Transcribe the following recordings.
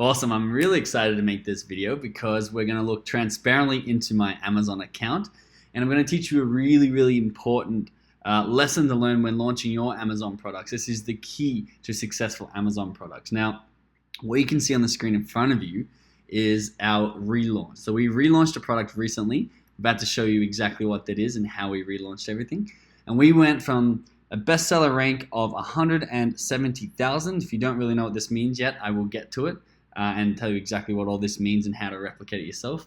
Awesome. I'm really excited to make this video because we're going to look transparently into my Amazon account, and I'm going to teach you a really important lesson to learn when launching your Amazon products. This is the key to successful Amazon products. Now, what you can see on the screen in front of you is our relaunch. So we relaunched a product recently. I'm about to show you exactly what that is and how we relaunched everything. And we went from a bestseller rank of 170,000. If you don't really know what this means yet, I will get to it and tell you exactly what all this means and how to replicate it yourself.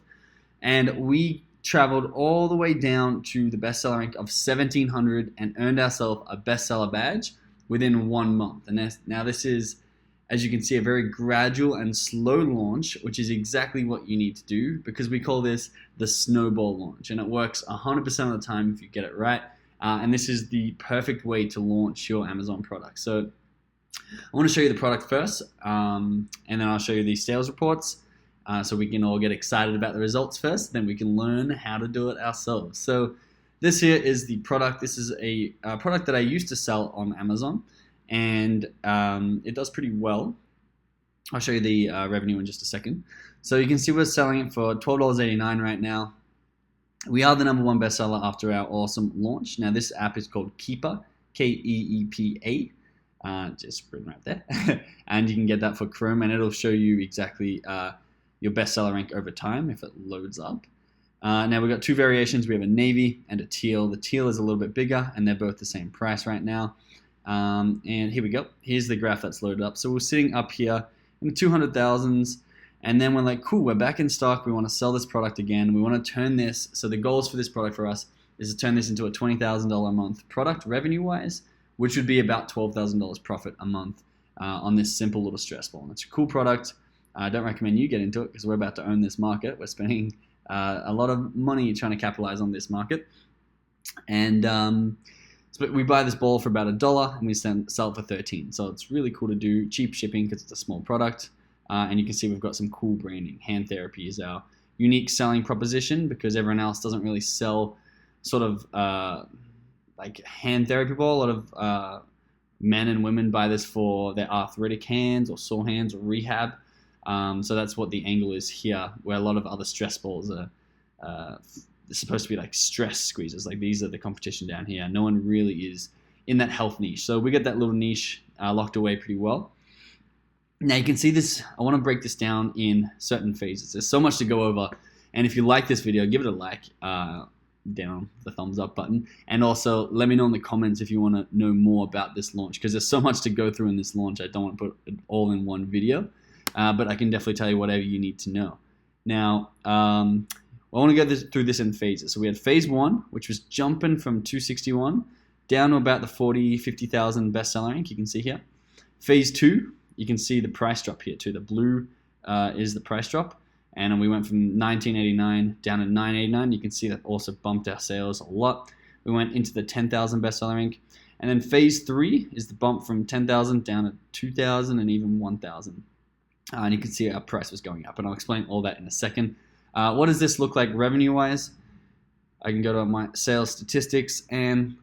And we traveled all the way down to the bestseller rank of 1,700 and earned ourselves a bestseller badge within 1 month. And now this is, as you can see, a very gradual and slow launch, which is exactly what you need to do because we call this the Snowball launch, and it works 100% of the time if you get it right. And this is the perfect way to launch your Amazon product. So I want to show you the product first, and then I'll show you the sales reports so we can all get excited about the results first. Then we can learn how to do it ourselves. So this here is the product. This is a product that I used to sell on Amazon, and it does pretty well. I'll show you the revenue in just a second. So you can see we're selling it for $12.89 right now. We are the #1 bestseller after our awesome launch. Now this app is called Keepa, Keepa. Just written right there. And you can get that for Chrome, and it'll show you exactly your bestseller rank over time if it loads up. Now we've got two variations. We have a navy and a teal. The teal is a little bit bigger, and they're both the same price right now. And here we go. Here's the graph that's loaded up. So we're sitting up here in the 200,000s, and then we're like, cool, we're back in stock. We want to sell this product again. We want to turn this. So the goals for this product for us is to turn this into a $20,000 a month product revenue-wise, which would be about $12,000 profit a month on this simple little stress ball. And it's a cool product. I don't recommend you get into it because we're about to own this market. We're spending a lot of money trying to capitalize on this market. And so we buy this ball for about $1 and we sell it for $13. So it's really cool to do. Cheap shipping because it's a small product. And you can see we've got some cool branding. Hand therapy is our unique selling proposition because everyone else doesn't really sell sort of like hand therapy ball. A lot of men and women buy this for their arthritic hands or sore hands or rehab. So that's what the angle is here, where a lot of other stress balls are supposed to be like stress squeezers. Like these are the competition down here. No one really is in that health niche. So we get that little niche locked away pretty well. Now you can see this. I want to break this down in certain phases. There's so much to go over. And if you like this video, give it a like. Down the thumbs up button, and also let me know in the comments if you want to know more about this launch because there's so much to go through in this launch. I don't want to put it all in one video, but I can definitely tell you whatever you need to know. Now I want to go through this in phases. So we had phase 1, which was jumping from 261 down to about the 50,000 bestseller rank. You can see here. Phase 2, you can see the price drop here too. The blue is the price drop. And we went from 1989 down to 989. You can see that also bumped our sales a lot. We went into the 10,000 bestseller rank. And then phase 3 is the bump from 10,000 down to 2,000 and even 1,000. And you can see our price was going up. And I'll explain all that in a second. What does this look like revenue-wise? I can go to my sales statistics. And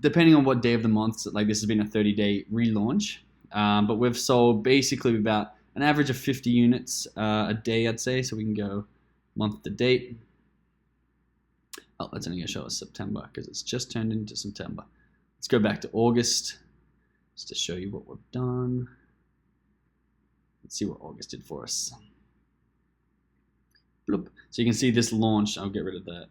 depending on what day of the month, like this has been a 30-day relaunch. But we've sold basically about an average of 50 units a day, I'd say. So we can go month to date. Oh, that's only going to show us September because it's just turned into September. Let's go back to August just to show you what we've done. Let's see what August did for us. Bloop. So you can see this launch. I'll get rid of that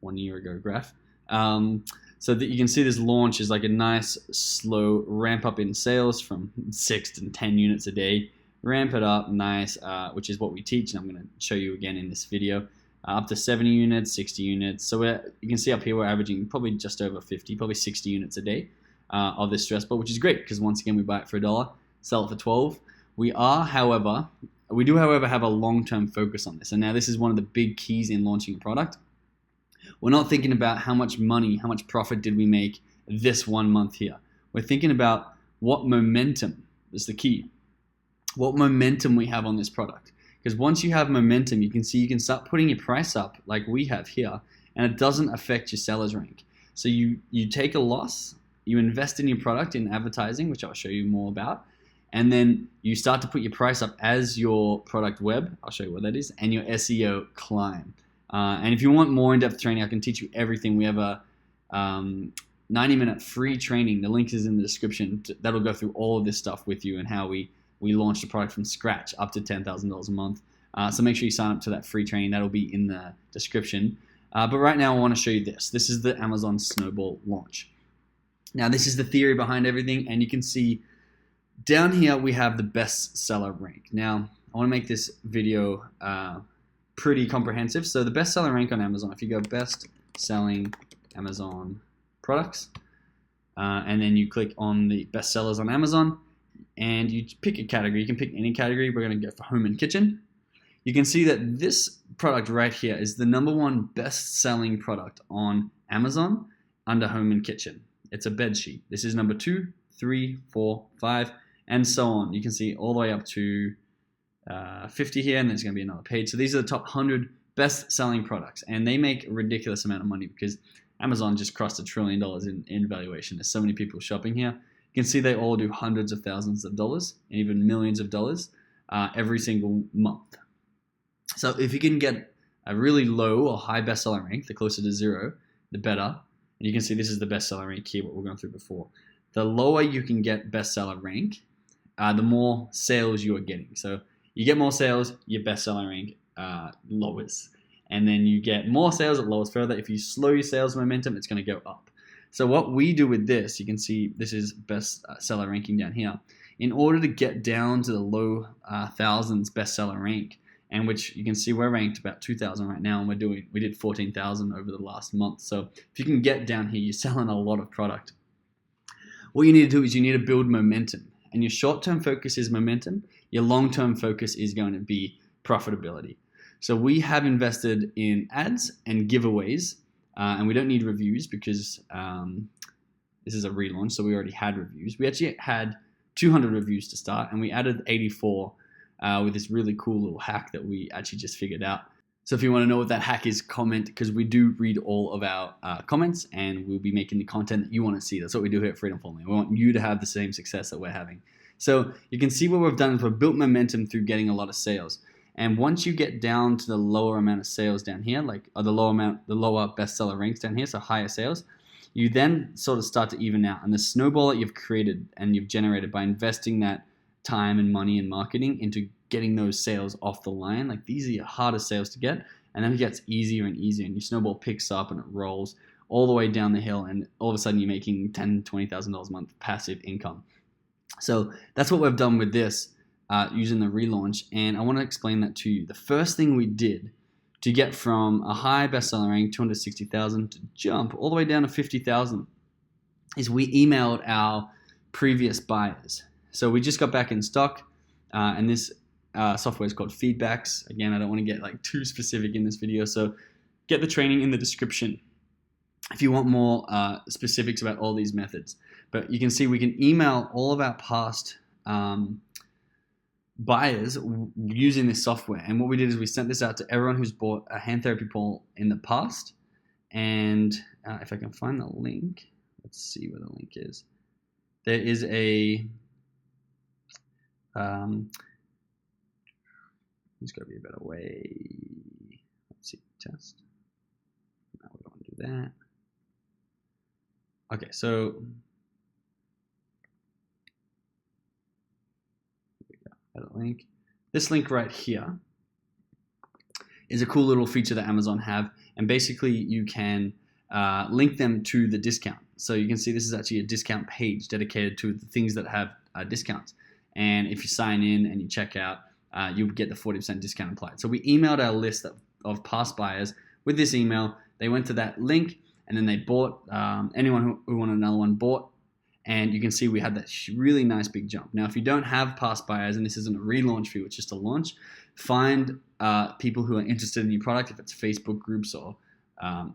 1 year ago graph. So that you can see this launch is like a nice slow ramp up in sales from 6 to 10 units a day. Ramp it up, nice, which is what we teach, and I'm going to show you again in this video. Up to 70 units, 60 units. So you can see up here we're averaging probably just over 50, probably 60 units a day of this stress ball, which is great because once again we buy it for $1, sell it for 12. We do, however, have a long-term focus on this, and now this is one of the big keys in launching a product. We're not thinking about how much money, how much profit did we make this 1 month here. We're thinking about what momentum is the key. What momentum we have on this product. Because once you have momentum, you can see you can start putting your price up like we have here, and it doesn't affect your seller's rank. So you take a loss, you invest in your product in advertising, which I'll show you more about, And then you start to put your price up as your product web, I'll show you what that is, and your SEO climb. And if you want more in-depth training, I can teach you everything. We have a 90-minute free training. The link is in the description. That'll go through all of this stuff with you and how we launched a product from scratch up to $10,000 a month. So make sure you sign up to that free training. That'll be in the description. But right now I want to show you this. This is the Amazon Snowball launch. Now this is the theory behind everything, and you can see down here we have the bestseller rank. Now I want to make this video pretty comprehensive. So the bestseller rank on Amazon, if you go best selling Amazon products, and then you click on the best sellers on Amazon, and you pick a category. You can pick any category. We're going to go for home and kitchen. You can see that this product right here is the #1 best-selling product on Amazon under home and kitchen. It's a bed sheet. This is number 2, 3, 4, 5, and so on. You can see all the way up to 50 here, and there's going to be another page. So these are the top 100 best-selling products, and they make a ridiculous amount of money because Amazon just crossed $1 trillion in valuation. There's so many people shopping here. You can see they all do hundreds of thousands of dollars and even millions of dollars every single month. So if you can get a really low or high bestseller rank, the closer to 0, the better. And you can see this is the bestseller rank here, what we're going through before. The lower you can get bestseller rank, the more sales you are getting. So you get more sales, your bestseller rank lowers. And then you get more sales, it lowers further. If you slow your sales momentum, it's going to go up. So what we do with this, you can see this is best seller ranking down here. In order to get down to the low thousands bestseller rank, and which you can see we're ranked about 2,000 right now, and we did 14,000 over the last month. So if you can get down here, you're selling a lot of product. What you need to do is you need to build momentum, and your short-term focus is momentum. Your long-term focus is going to be profitability. So we have invested in ads and giveaways, and we don't need reviews because this is a relaunch, so we already had reviews. We actually had 200 reviews to start, and we added 84 with this really cool little hack that we actually just figured out. So if you want to know what that hack is, comment, because we do read all of our comments, and we'll be making the content that you want to see. That's what we do here at Freedom Formula. We want you to have the same success that we're having. So you can see what we've done is we've built momentum through getting a lot of sales. And once you get down to the lower amount of sales down here, the lower bestseller ranks down here, so higher sales, you then sort of start to even out. And the snowball that you've created and you've generated by investing that time and money and marketing into getting those sales off the line, like these are your hardest sales to get, and then it gets easier and easier, and your snowball picks up and it rolls all the way down the hill, and all of a sudden you're making $10,000, $20,000 a month passive income. So that's what we've done with this using the relaunch, and I want to explain that to you. The first thing we did to get from a high bestseller rank, 260,000, to jump all the way down to 50,000 is we emailed our previous buyers. So we just got back in stock, and this software is called Feedbacks. Again, I don't want to get too specific in this video, so get the training in the description if you want more specifics about all these methods. But you can see we can email all of our past buyers using this software. And what we did is we sent this out to everyone who's bought a hand therapy ball in the past. And if I can find the link, let's see where the link is. There is a there's got to be a better way. Let's see, test. No, we don't want to do that. Okay, so a link. This link right here is a cool little feature that Amazon have, and basically you can link them to the discount. So you can see this is actually a discount page dedicated to the things that have discounts. And if you sign in and you check out, you'll get the 40% discount applied. So we emailed our list of past buyers with this email. They went to that link, and then they bought. Anyone who wanted another one bought. And you can see we had that really nice big jump. Now, if you don't have past buyers, and this isn't a relaunch for you, it's just a launch, find people who are interested in your product, if it's Facebook groups or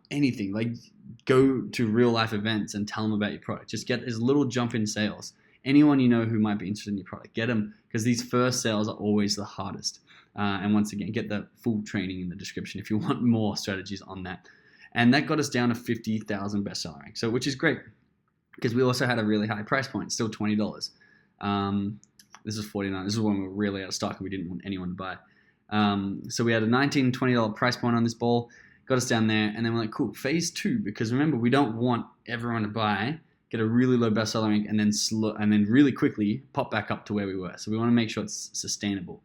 anything. Go to real life events and tell them about your product. Just get this little jump in sales. Anyone you know who might be interested in your product, get them, because these first sales are always the hardest. And once again, get the full training in the description if you want more strategies on that. And that got us down to 50,000 bestseller rank, which is great, because we also had a really high price point, still $20 This is $49. This is when we were really out of stock and we didn't want anyone to buy. So we had a $19, $20 price point on this ball, got us down there, and then we're like, cool, phase 2, because remember, we don't want everyone to buy, get a really low bestseller rank, and then really quickly pop back up to where we were. So we want to make sure it's sustainable.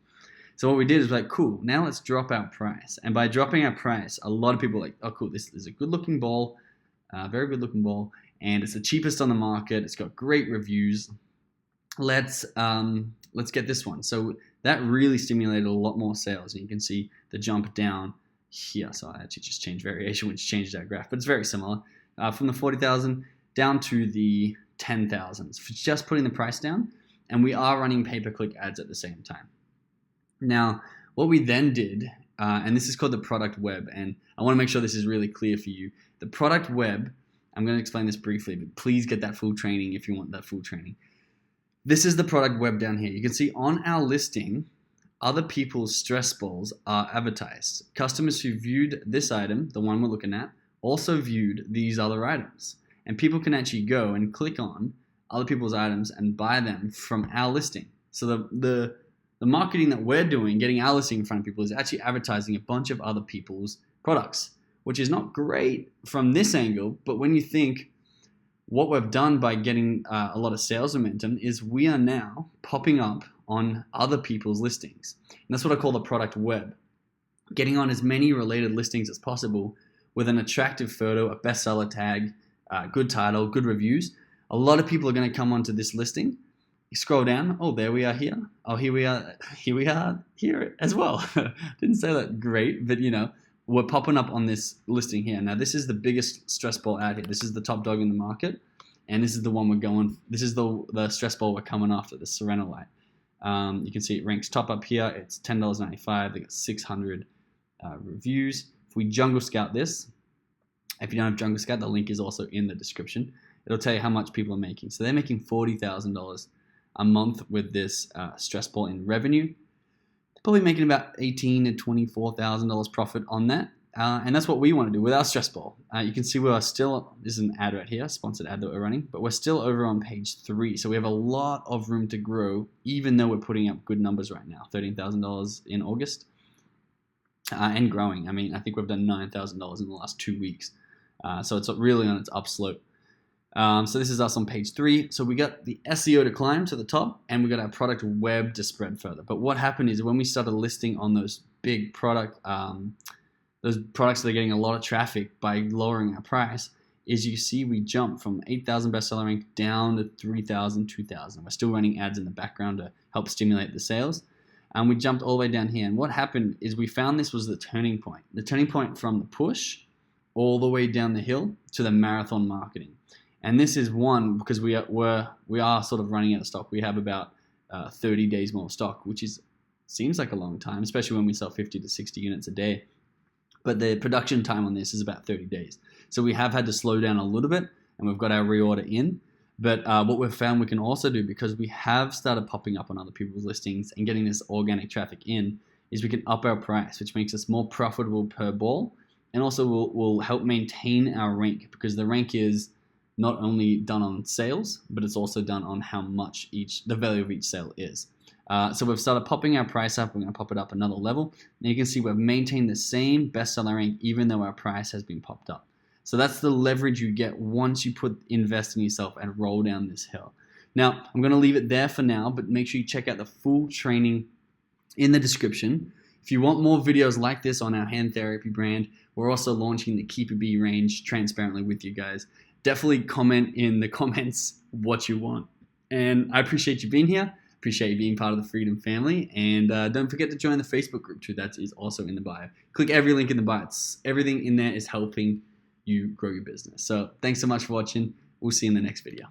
So what we did is like, cool, now let's drop our price. And by dropping our price, a lot of people are like, oh, cool, this is a good-looking ball, very good-looking ball, and it's the cheapest on the market. It's got great reviews. Let's get this one. So that really stimulated a lot more sales. And you can see the jump down here. So I actually just changed variation, which changed our graph, but it's very similar. From the 40,000 down to the 10,000s for just putting the price down. And we are running pay-per-click ads at the same time. Now, what we then did, and this is called the product web, and I want to make sure this is really clear for you. The product web, I'm going to explain this briefly, but please get that full training if you want that full training. This is the product web down here. You can see on our listing, other people's stress balls are advertised. Customers who viewed this item, the one we're looking at, also viewed these other items. And people can actually go and click on other people's items and buy them from our listing. So the marketing that we're doing, getting our listing in front of people, is actually advertising a bunch of other people's products, which is not great from this angle. But when you think what we've done by getting a lot of sales momentum is we are now popping up on other people's listings. And that's what I call the product web. Getting on as many related listings as possible with an attractive photo, a bestseller tag, good title, good reviews. A lot of people are going to come onto this listing. You scroll down, oh, there we are here. Oh, here we are here as well. Didn't say that great, but we're popping up on this listing here. Now, this is the biggest stress ball out here. This is the top dog in the market, and this is the one we're going. This is the stress ball we're coming after, the Serenolite. You can see it ranks top up here. It's $10.95. They got 600 reviews. If we Jungle Scout this, if you don't have Jungle Scout, the link is also in the description. It'll tell you how much people are making. So they're making $40,000 a month with this stress ball in revenue. Probably making about $18,000 to $24,000 profit on that. And that's what we want to do with our stress ball. You can see we are still, this is an ad right here, sponsored ad that we're running, but we're still over on page 3. So we have a lot of room to grow, even though we're putting up good numbers right now. $13,000 in August and growing. I mean, I think we've done $9,000 in the last 2 weeks. So it's really on its upslope. So this is us on page 3. So we got the SEO to climb to the top, and we got our product web to spread further. But what happened is when we started listing on those big those products that are getting a lot of traffic by lowering our price, is you see we jumped from 8,000 bestseller rank down to 3,000, 2,000. We're still running ads in the background to help stimulate the sales. And we jumped all the way down here. And what happened is we found this was the turning point. The turning point from the push all the way down the hill to the marathon marketing. And this is one because we are sort of running out of stock. We have about 30 days more stock, which seems like a long time, especially when we sell 50 to 60 units a day. But the production time on this is about 30 days. So we have had to slow down a little bit, and we've got our reorder in. But what we've found we can also do, because we have started popping up on other people's listings and getting this organic traffic in, is we can up our price, which makes us more profitable per ball, and also will help maintain our rank, because the rank is not only done on sales, but it's also done on how much the value of each sale is. So we've started popping our price up. We're going to pop it up another level. And you can see we've maintained the same bestseller rank even though our price has been popped up. So that's the leverage you get once you invest in yourself and roll down this hill. Now, I'm going to leave it there for now, but make sure you check out the full training in the description. If you want more videos like this on our hand therapy brand, we're also launching the Keep a Bee range transparently with you guys. Definitely comment in the comments what you want. And I appreciate you being here. Appreciate you being part of the Freedom family. And don't forget to join the Facebook group too. That is also in the bio. Click every link in the bio. Everything in there is helping you grow your business. So thanks so much for watching. We'll see you in the next video.